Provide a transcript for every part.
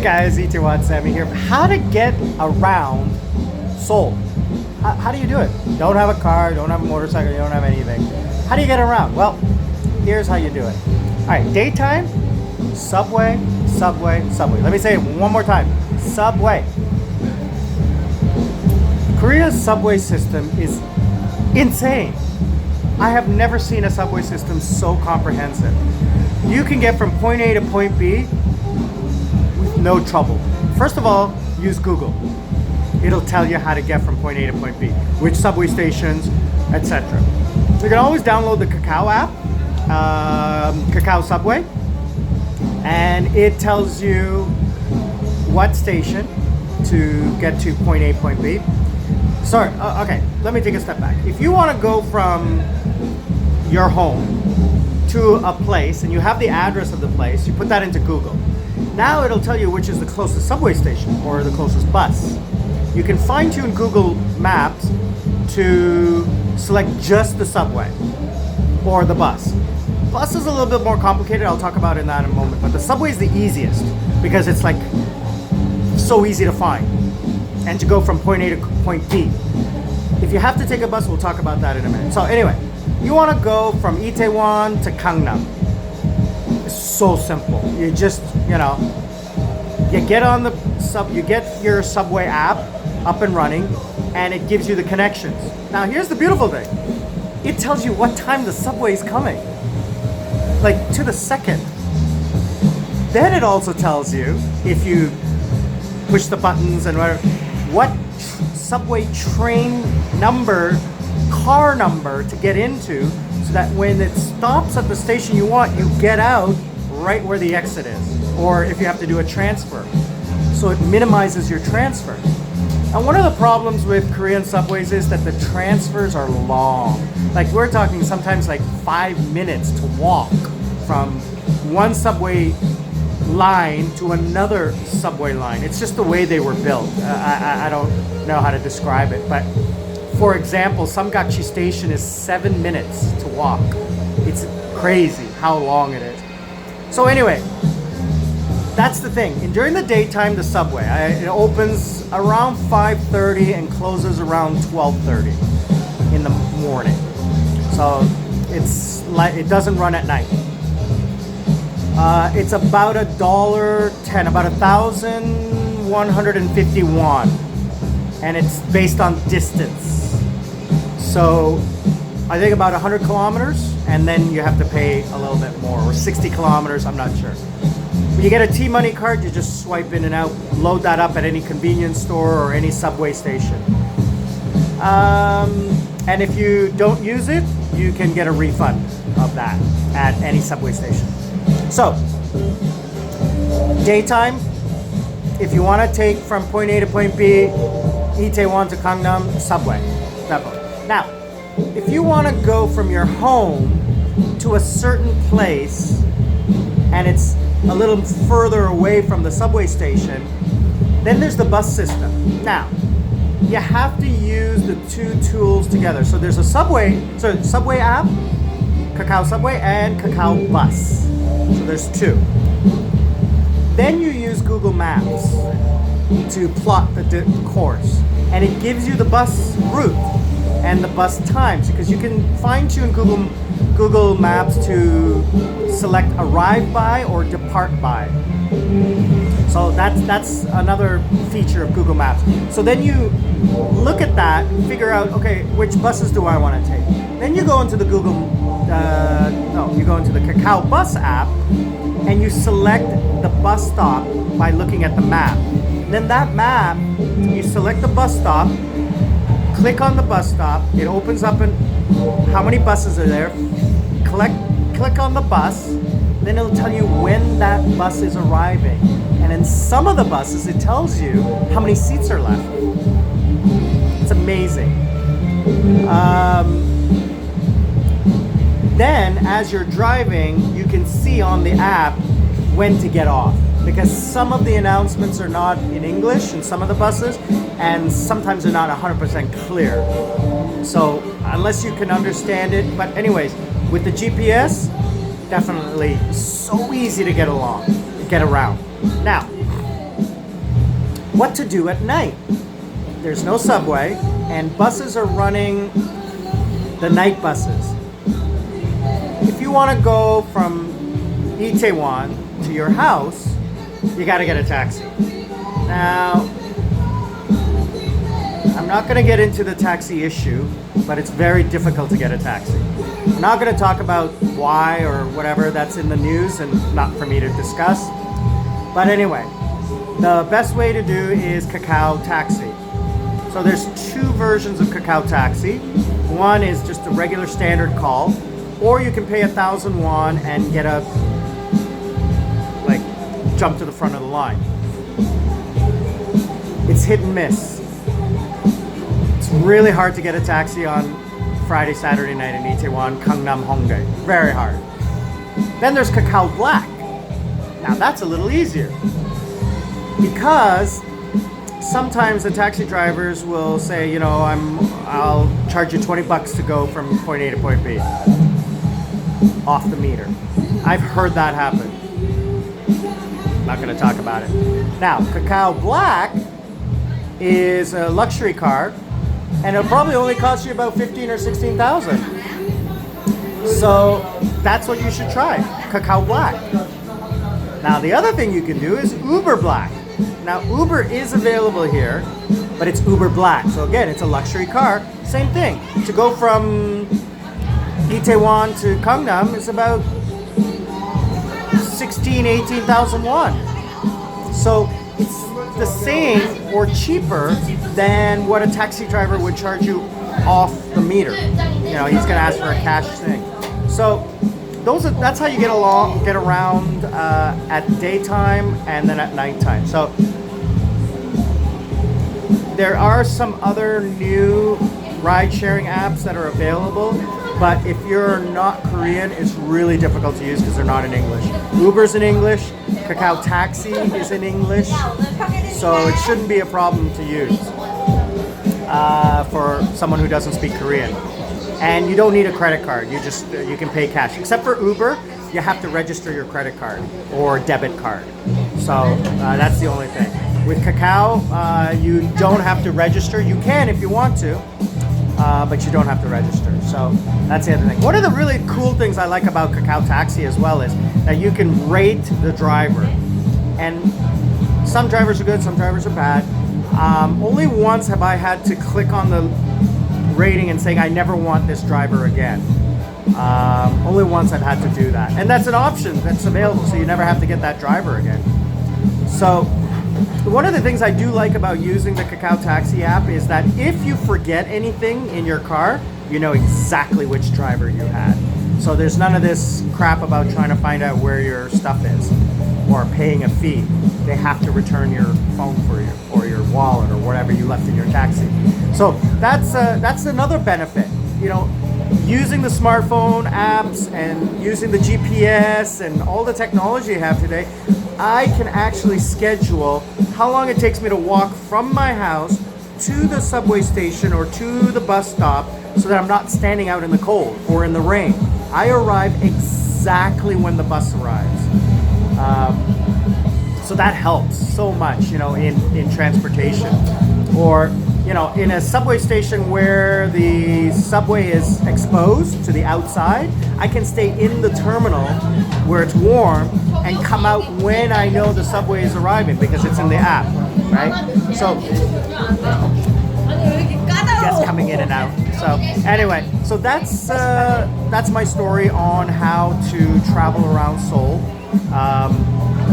Guys, E21 Sammy here. How to get around Seoul. How do you do it? Don't have a car, don't have a motorcycle, you don't have anything. How do you get around? Well, here's how you do it. Alright, daytime, subway, subway, subway. Let me say it one more time. Subway. Korea's subway system is insane. I have never seen a subway system so comprehensive. You can get from point A to point B with no trouble. First of all, use Google. It'll tell you how to get from point A to point B, which subway stations, etc. You can always download the Kakao app, Kakao Subway, and it tells you what station to get to point A, point B. Sorry, okay, let me take a step back. If you want to go from your home to a place and you have the address of the place, you put that into Google. Now it'll tell you which is the closest subway station or the closest bus. You can fine tune Google Maps to select just the subway or the bus. Bus is a little bit more complicated, I'll talk about that in a moment, but the subway is the easiest because it's like so easy to find and to go from point A to point B. If you have to take a bus, we'll talk about that in a minute. So anyway, you want to go from Itaewon to Gangnam. It's so simple. You just, you get on the you get your subway app up and running, and it gives you the connections. Now here's the beautiful thing. It tells you what time the subway is coming, like to the second. Then it also tells you, if you push the buttons and whatever, what subway train number, car number to get into, so that when it stops at the station you want, you get out right where the exit is, or if you have to do a transfer. So it minimizes your transfer. And one of the problems with Korean subways is that the transfers are long. Like we're talking sometimes like 5 minutes to walk from one subway line to another subway line. It's just the way they were built. I don't know how to describe it, but for example, Samgakchi station is 7 minutes to walk. It's crazy how long it is. So anyway, that's the thing. And during the daytime, the subway, it opens around 5:30 and closes around 12:30 in the morning. So it's like, it doesn't run at night. It's about $1.10, about 1,150 won, and it's based on distance. So I think about 100 kilometers, and then you have to pay a little bit more, or 60 kilometers, I'm not sure. When you get a T-Money card, you just swipe in and out, load that up at any convenience store or any subway station. And if you don't use it, you can get a refund of that at any subway station. So, daytime, if you want to take from point A to point B, Itaewon to Gangnam, subway, definitely. Now, if you want to go from your home to a certain place and it's a little further away from the subway station, then there's the bus system. Now, you have to use the two tools together. So there's a subway app, Kakao Subway, and Kakao Bus. So there's two. Then you use Google Maps to plot the course, and it gives you the bus route and the bus times, because you can fine tune Google Maps to select arrive by or depart by. So that's another feature of Google Maps. So then you look at that and figure out, okay, which buses do I want to take? Then you go into the you go into the Kakao Bus app and you select the bus stop by looking at the map. Then that map, you select the bus stop, click on the bus stop, it opens up and how many buses are there, click on the bus, then it'll tell you when that bus is arriving. And in some of the buses, it tells you how many seats are left. It's amazing. Then, as you're driving, you can see on the app when to get off, because some of the announcements are not in English in some of the buses, and sometimes they're not 100% clear. So, unless you can understand it, but anyways, with the GPS, definitely so easy to get around. Now, what to do at night. There's no subway, and buses are running the night buses. If you want to go from Itaewon to your house, you got to get a taxi. Now, I'm not going to get into the taxi issue, but it's very difficult to get a taxi. I'm not going to talk about why or whatever, that's in the news and not for me to discuss. But anyway, the best way to do is Kakao Taxi. So there's two versions of Kakao Taxi. One is just a regular standard call, or you can pay 1,000 won and get a, like, jump to the front of the line. It's hit and miss. It's really hard to get a taxi on Friday, Saturday night in Itaewon, Gangnam, Hongdae. Very hard. Then there's Kakao Black. Now that's a little easier, because sometimes the taxi drivers will say, you know, I'll charge you 20 bucks to go from point A to point B off the meter. I've heard that happen. Not going to talk about it. Now, Kakao Black is a luxury car, and it'll probably only cost you about 15 or 16,000. So that's what you should try, Kakao Black. Now, the other thing you can do is Uber Black. Now, Uber is available here, but it's Uber Black. So again, it's a luxury car. Same thing. To go from Itaewon to Gangnam is about 18,000 won. So it's the same or cheaper than what a taxi driver would charge you off the meter. You know, he's going to ask for a cash thing. So that's how you get around at daytime and then at nighttime. So there are some other new ride-sharing apps that are available, but if you're not Korean, it's really difficult to use because they're not in English. Uber's in English, Kakao Taxi is in English, so it shouldn't be a problem to use for someone who doesn't speak Korean. And you don't need a credit card. You can pay cash. Except for Uber, you have to register your credit card or debit card. So that's the only thing. With Kakao, you don't have to register. You can if you want to, but you don't have to register. So that's the other thing. One of the really cool things I like about Kakao Taxi as well is that you can rate the driver. And some drivers are good, some drivers are bad. Only once have I had to click on the rating and saying I never want this driver again. Only once I've had to do that, and that's an option that's available, so you never have to get that driver again. So one of the things I do like about using the Kakao Taxi app is that if you forget anything in your car, you know exactly which driver you had. So there's none of this crap about trying to find out where your stuff is or paying a fee. They have to return your phone for you or your wallet or whatever you left in your taxi. So that's another benefit. You know, using the smartphone apps and using the GPS and all the technology you have today, I can actually schedule how long it takes me to walk from my house to the subway station or to the bus stop so that I'm not standing out in the cold or in the rain. I arrive exactly when the bus arrives. So that helps so much, you know, in transportation. Or, you know, in a subway station where the subway is exposed to the outside, I can stay in the terminal where it's warm and come out when I know the subway is arriving because it's in the app, right? So, guests coming in and out. So anyway, so that's my story on how to travel around Seoul.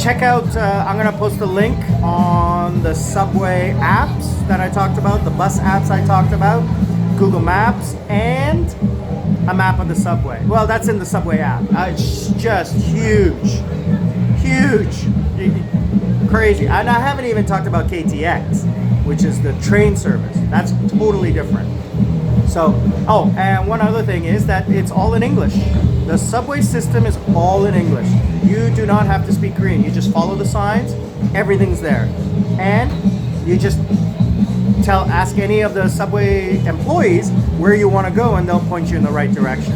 Check out, I'm going to post a link on the subway apps that I talked about, the bus apps I talked about, Google Maps, and a map of the subway. Well, that's in the subway app. It's just huge, crazy. And I haven't even talked about KTX, which is the train service. That's totally different. So, oh, and one other thing is that it's all in English. The subway system is all in English. You do not have to speak Korean. You just follow the signs. Everything's there. And you just ask any of the subway employees where you want to go and they'll point you in the right direction.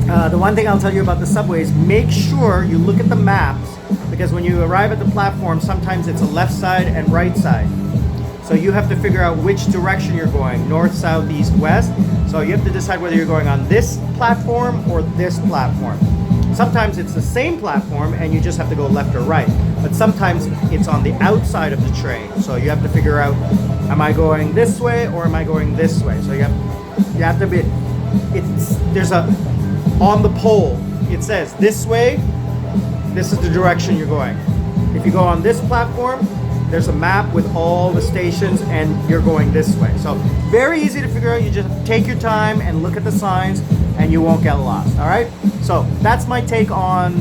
The one thing I'll tell you about the subway is make sure you look at the maps because when you arrive at the platform, sometimes it's a left side and right side. So you have to figure out which direction you're going, north, south, east, west. So you have to decide whether you're going on this platform or this platform. Sometimes it's the same platform and you just have to go left or right. But sometimes it's on the outside of the train. So you have to figure out, am I going this way or am I going this way? So you have to be, there's a, on the pole, it says this way, this is the direction you're going. If you go on this platform, there's a map with all the stations and you're going this way. So very easy to figure out. You just take your time and look at the signs and you won't get lost, all right? So that's my take on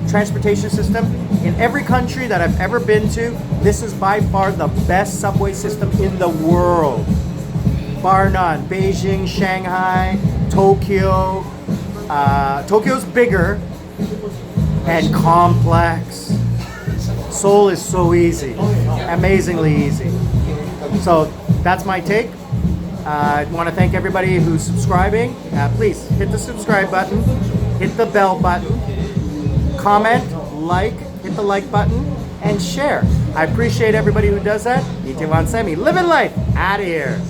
transportation system. In every country that I've ever been to, this is by far the best subway system in the world. Bar none. Beijing, Shanghai, Tokyo. Tokyo's bigger and complex. Seoul is so easy, amazingly easy. So that's my take. I want to thank everybody who's subscribing. Please hit the subscribe button, hit the bell button, comment, like, hit the like button, and share. I appreciate everybody who does that. Itiwan Semi, living life out of here.